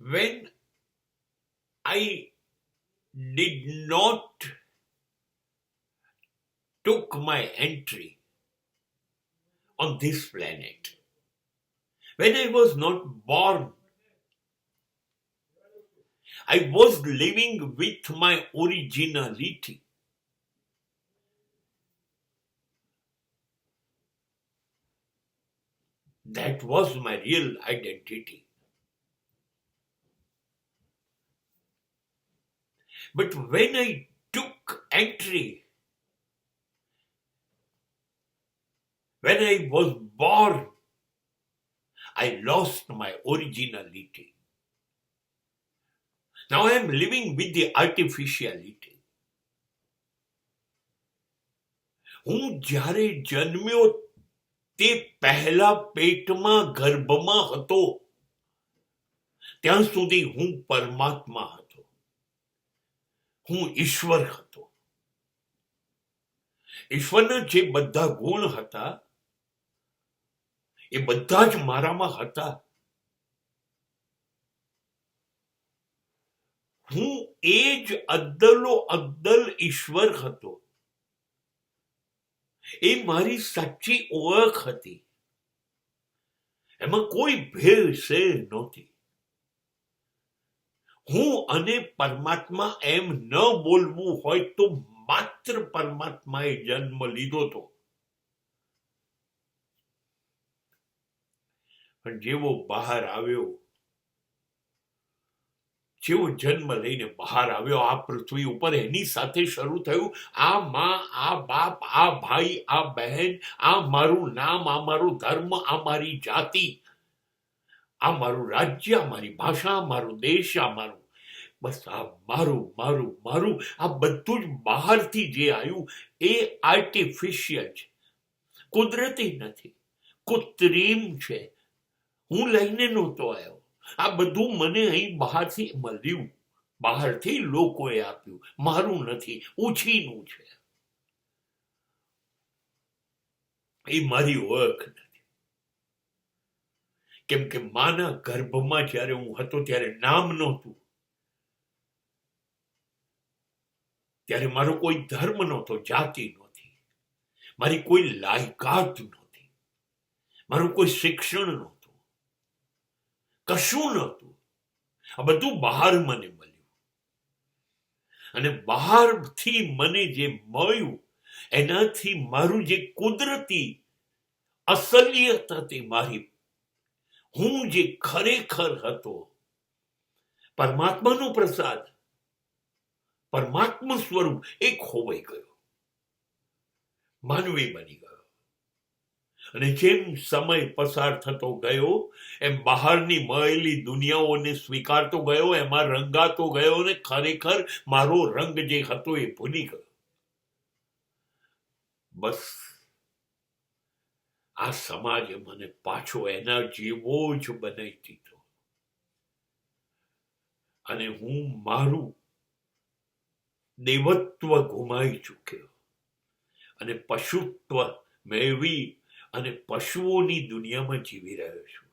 when I did not took my entry on this planet, when I was not born, I was living with my originality. That was my real identity. But when I took entry, when I was born, I lost my originality. Now I am living with the artificiality. હું જ્યારે જન્મ્યો તે પહેલા પેટમાં ગર્ભમાં હતો ત્યાં સુધી હું પરમાત્મા હતો, હું ઈશ્વર હતો. ઈશ્વરના જે બધા ગુણ હતા એ બધા જ મારામાં હતા. હું એ જ અદ્દલો અદ્દલ ઈશ્વર હતો. એ મારી સાચી ઓળખ હતી. એમાં કોઈ ભેળસેળ નહોતી. હું અને પરમાત્મા એમ ન બોલવું હોય તો માત્ર પરમાત્માએ જન્મ લીધો હતો. પણ જેવો બહાર આવ્યો, જેવો જન્મ લઈને બહાર આવ્યો આ પૃથ્વી ઉપર, એની સાથે શરૂ થયું આ માં, આ બાપ, આ ભાઈ, આ બહેન, આ મારું નામ, આ મારું ધર્મ, આ મારી જાતિ, આ મારું રાજ્ય, આ મારી ભાષા, મારો દેશ, આ મારું, બસ આ મારું મારું મારું, આ બધું જ બહારથી જે આવ્યું એ આર્ટિફિશિયલ છે, કુદરતી નથી, કૃત્રિમ છે. હું લઈને નહોતો આવ્યો. આ બધું મને અહીં બહારથી મળ્યું, બહારથી લોકોએ આપ્યું, મારું નથી, ઉછીનું છે. એ મારી ઓળખ નથી. કેમ કે માના ગર્ભમાં જ્યારે હું હતો ત્યારે નામ નહોતું, ત્યારે મારો કોઈ ધર્મ નહોતો, જાતિ નહોતી, મારી કોઈ લાયકાત નહોતી, મારું કોઈ શિક્ષણ નહોતું, કશું નહોતું. આ બધું બહાર મને મળ્યું. અને બહારથી મને જે મળ્યું એનાથી મારું જે કુદરતી અસલિયત હતી મારી, હું જે ખરેખર હતો, પરમાત્માનો પ્રસાદ, પરમાત્મા સ્વરૂપ એ ખોવાઈ ગયો, માનવી બની ગયો. અને જેમ સમય પસાર થતો ગયો એમ બહારની મળેલી દુનિયાઓને સ્વીકારતો ગયો, એમાં રંગાતો ગયો અને ખરેખર મારો રંગ જે હતો એ ભૂલી ગયો. બસ આ સમાજે મને પાછો એના જેવો જ બનાવી દીધો અને હું મારું દેવત્વ ગુમાવી ચૂક્યો અને પશુત્વ મેળવી અને પશુઓની દુનિયામાં જીવી રહ્યો છું.